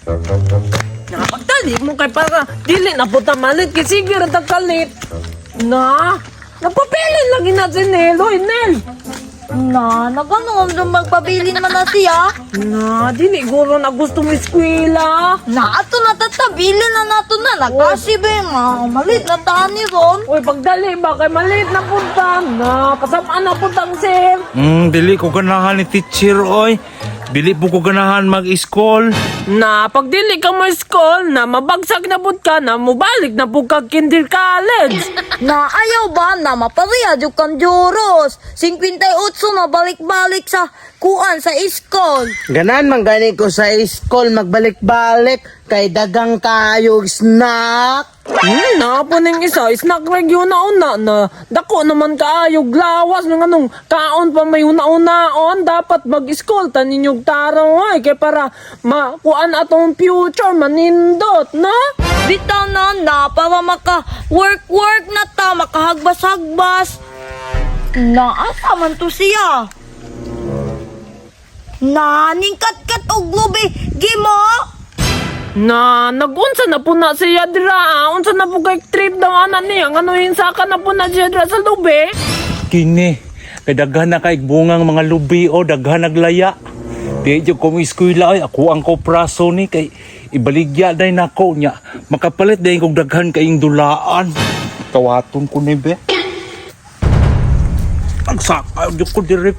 Nakapagtali mo kay para dili na po tamalit kay sige ra kalit. Napapili lagi na si Neloy, Nel. Naganon doon magpabili naman na siya. Dili guro na gusto mo eskwela. Ato na tatabili na nato na. Nakasibe nga. Malit na tani ron. Uy, pagdali ba kay maliit na punta kasamaan na puntang sir. Dili ko ganahan ni teacher, oy. Dili po ko ganahan mag-school. Pag dili ka mo school, mabagsak na pud ka, mubalik na pud ka kinder college. Ayaw ba na mapariya yung kang juros? 58 na balik-balik sa kuan sa iskol. Ganan man gani ko sa school magbalik-balik kay dagang kayo snack. Po ning isa, snack reg yun na dako naman kaayog lawas ng anong kaon pa may una-unaon. Dapat mag-school taninyog taraw ay kay para makuan atong future manindot, no? Bitaw na para maka-work na ta, makahagbas-hagbas. Asa man to siya? Ningkat-kat og lubi, gimo? Nagunsa na po na siya dira. Unsa na po kay trip daw anan niya. Nganuhin saka na po na siya dira sa lubi. Kini, kay daghan na kay bungang mga lubi o daghan naglaya. Di jo ko eskwela ay ako ang kopraso ni kay ibaligya day nako nya. Makapalit day kog daghan kayong dulaan. Kawaton ko ni be. Ang saka jo ko direct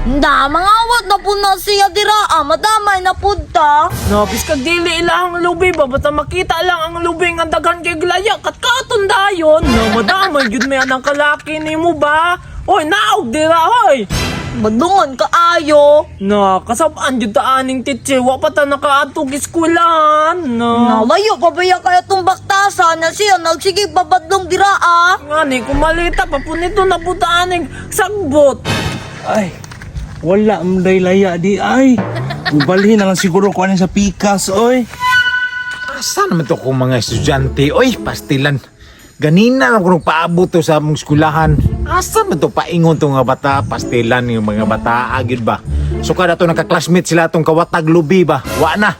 Mangawat na po na siya dira. Madamay na po ta. Bis kag dili ilang lubi ba. Basta makita lang ang lubi nga daghan kay glaya. Katkaton dayon. Madamay yun may anang kalaki ni mo ba. Oy, naog dira, hoy. Badungon ka ayo. Kasabaan yun taaning teacher. Wa pa ta nakaatog eskwelahan. Layo pa ba kaya itong baktasan na siya nagsige babadlong dira Ngani, kumalita pa po nito na po taaning sagbot. Ay, wala day laya di ay. Ubalhin na lang siguro ko anin sa pikas, oy. Asa naman to kung mga estudyante? Oy, pastilan. Ganina lang kung paabot to sa mong skulahan. Asa man to paingon to nga bata? Pastilan yung mga bata, agid ba? So kada to nagka-classmate sila tong kawatag lubi ba? Wa na.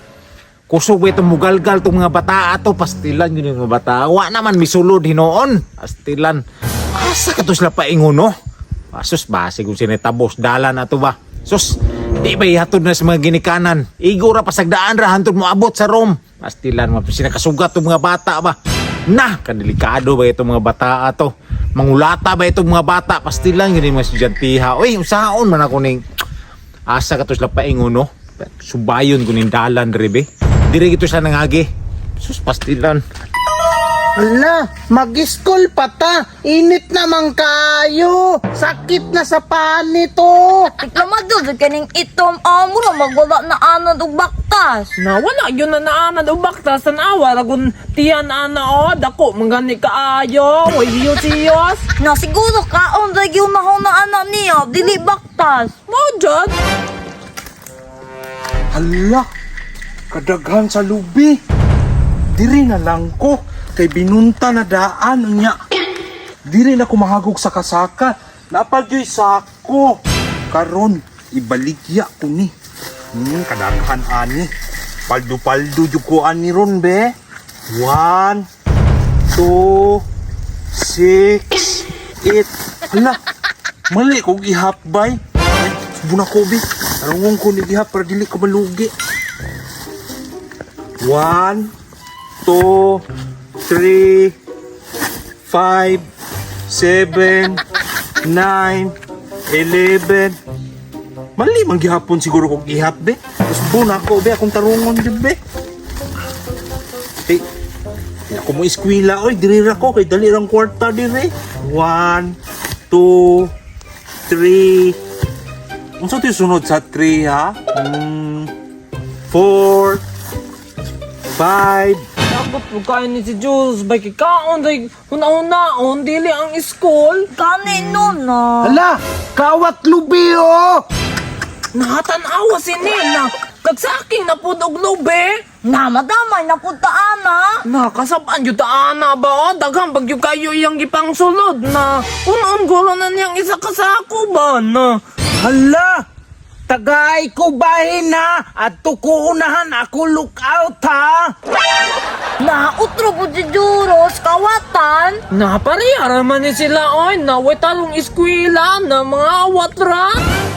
Kusog ba itong mugalgal tong mga bata ato? Pastilan yun yung mga bata. Wa naman misulod hinoon. Pastilan. Asa ka to sila paingon, no? Sus, base kung sinitabos, dala na to ba? Sus, di ba ihatod na sa mga ginikanan? Igura pasagdaan ra, hantod mo abot sa room. Pastilan, sinakasugat itong mga bata ba? Kadelikado ba itong mga bata ato? Mangulata ba itong mga bata? Pastilan, yun yung mga estudyantiha. Uy, usahaon man ako ning asa ka to sila paingon, no? Subayon ko ning dalan, rebe. Dire ito siya nangagi. Sus, pastilan. Ala, mag-school pa ta. Init naman kayo. Sakit na sa panito. Iklamadod kaning itom mura magwala na anod og baktas. Wala yun na naanad o baktas. Tanawa, ragun tiyan ana dako, mangani kaayo. Way siyos. Siguro kaon ra gyud mahon na anak niya, dili baktas. Jud. Hala, kadaghan sa lubi. Diri na lang ko. Kay binunta na daan niya. Diri na ko mahagog sa kasaka. Napagyoy sako. Karon, ibaligya ko ni. Kadaghan ani. Paldo-paldo yung ko ani ron, be. 1, 2, 6, 8. Hala, mali kong ihapbay. Ay, subuna ko, be. Tarungong ko ni ihap para dili ko malugi. 1, 2, 3, 5, 7, 9, 11. Mali man gihapon siguro kung ihap, be. Tapos buna ko, be, akong tarungon, be. Hey, ako mo iskwila, oy, dirira ko, kay dali lang kwarta, dire. 1, 2, 3. Ang sa sunod sa 3, ha? 4, 5. Dapat po kayo ni si Jules. Bay kikaon, day una-unaon, dili ang school. Kanino na? Ala, kawat lubi oh. Nakatanawa si Nina. Kag sa akin na po og lubi. Madamay na punta ana. Nakasabaan yun taana ba? Daghang bagyo kayo iyang gipang sulod na unon gulo na niyang isa kasako ba na. Hala, Tagay ko bahin ha. At tukuunahan ako lookout ha. Na utro po si Juros, kawatan. Na parehara man ni sila oy, na talong eskwela na mga watra.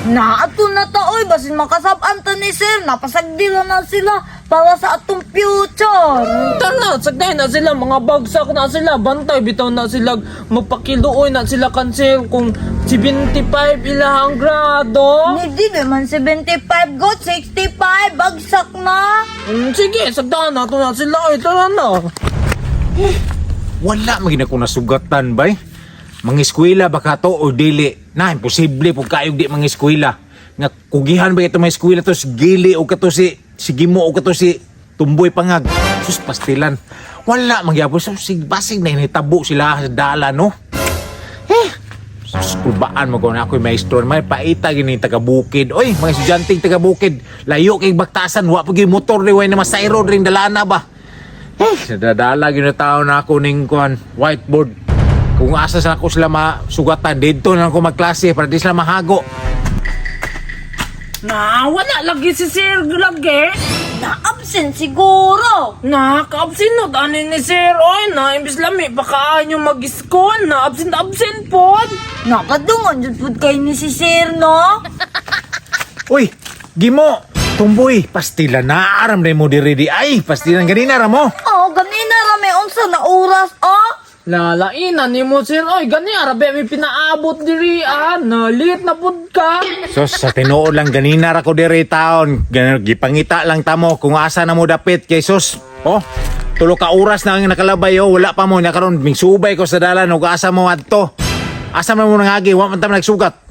Na ato na taoy, basin makasabaan ta ni sir, napasagdila na sila para sa atong future. Tara, sagday na sila, mga bagsak na sila, bantay, bitaw na sila, magpakiluoy na sila cancel kung 75 ilahang grado. Hindi naman 75 go, 65, bagsak na. Sige, sagdahan na to na sila, oy, tara na. Wala magina ko nasugatan bay. Mga eskwela baka to o dili. Na imposible pug kayog di mga eskwela. Nga kugihan ba ito mga eskwela to si Gili o kato si Gimo o kato si Tumboy Pangag. Sus pastilan. Wala magyapon so basig na hinitabo sila sa dala no. Sus kubaan mo ko na ako'y maestro may paita gini taga Bukid. Oy mga estudyanteng taga Bukid, layo kay baktasan wa pag motor ni way na masayro ring dalana ba. Nadadala yun na tao na ako ning kuhan, whiteboard. Kung asa sa ako sila masugatan, dito na ako magklase para di sila mahago. Na, wala lagi si Sir lagi. Na-absent siguro. Na, ka-absent no, ani ni Sir, oy, na, imbis lami, baka nyo mag-school, na, absent po. Nakadungan yun po kayo ni si sir, no? Uy, Gimo, Tumboy, pastila na aram na mo diri di. Ay, pastila ganina ra mo. Oh, ganina rame unsa na oras, oh. Lalainan ni mo, Sir, oy, gani, arabe, may pinaabot diri, na, liit na pud ka. Sos, sa tinuod lang ganina ra ko diri taon. Gipangita lang tamo kung asa na mo dapit kay sos. Oh, tulo ka oras na ang nakalabay oh, wala pa mo nya karon mingsubay ko sa dalan ug asa mo adto. Asa man mo nangagi, wa man ta nagsugat.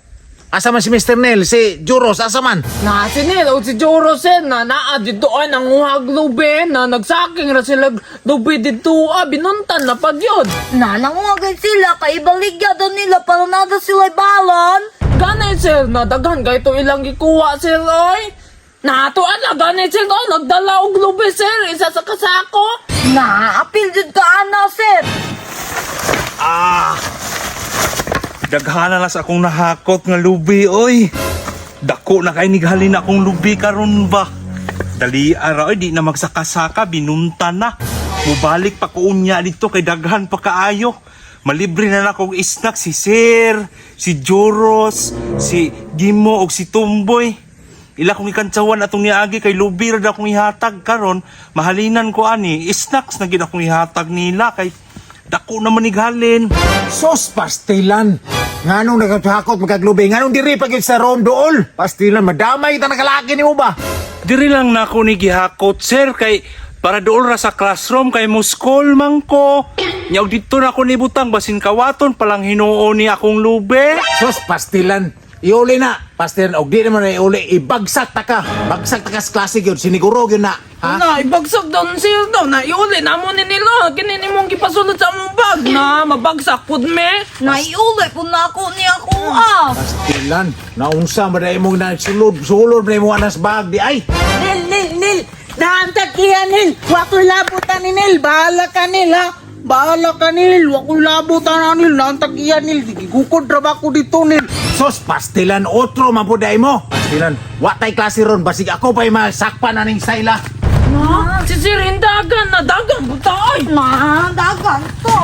Asa man si Mr. Nel, si Juros, asa man? Na, si Nel, o si Joro, Sir, na, dito ay nanguhag lube, na, nagsaking ra sila lube dito, binuntan na pagyod. Na nangungagay sila, kay ibaligya daw nila para nada sila balon. Ganay, Sir, na, daghan ka ito ilang gikuha, Sir, oy. Na, to, ganay, Sir, oy, nagdala og lube, Sir, isa sa kasako. Na, apil jud ka ana, sir. Daghana na sa akong nahakot nga lubi, oy. Dako na kay nighalin akong lubi karon ba. Dali ara, oy, di na magsakasaka, binunta na. Mubalik pa ko unya dito kay daghan pa kaayo. Malibre na akong snack si Sir, si Joros, si Gimo og si Tumboy. Ila kong ikantsawan atong niagi kay lubi ra akong ihatag karon, mahalinan ko ani, snacks na gid akong ihatag nila kay dako na manighalin. Sos, pastilan. Nganong nagkakot magkaglubi? Nganong diri pag sa room dool? Pastilan, madamay kita nakalaki ni mo ba? Diri lang na ako ni gihakot, sir, kay para dool ra sa classroom kay mo school man ko. Nyaw dito na ako nibutang basin kawaton palang hinuon ni akong lube. Sos, pastilan. Iuli na. Pastilan, og di naman na iuli. Ibagsak ta ka. Bagsak ta ka sa klase yun. Siniguro yun na. Ha? Na, ibagsak daw ni Sir daw, na, iuli na mo ni nila, kinini mong gipasulod sa among bag, na, mabagsak pud me. Naiulay po na ako ni ako, Pastilan. Naunsa ba na imong nagsulod? Sulod na imong anas bag di ay. Nil. Naantag iyan, Nil. Wako labutan ni Nil. Bahala ka, Nil, ha? Bahala ka, Nil. Wako labutan na, Nil. Naantag iyan, Nil. Gugukod ra ba ko dito, Nil? Sos, pastilan. Otro mabuday mo. Pastilan. Watay klase ron. Basig ako pa'y masakpan na ning sayla. Na, si Sir, hindagan na, dagan, butay. Na, dagan to.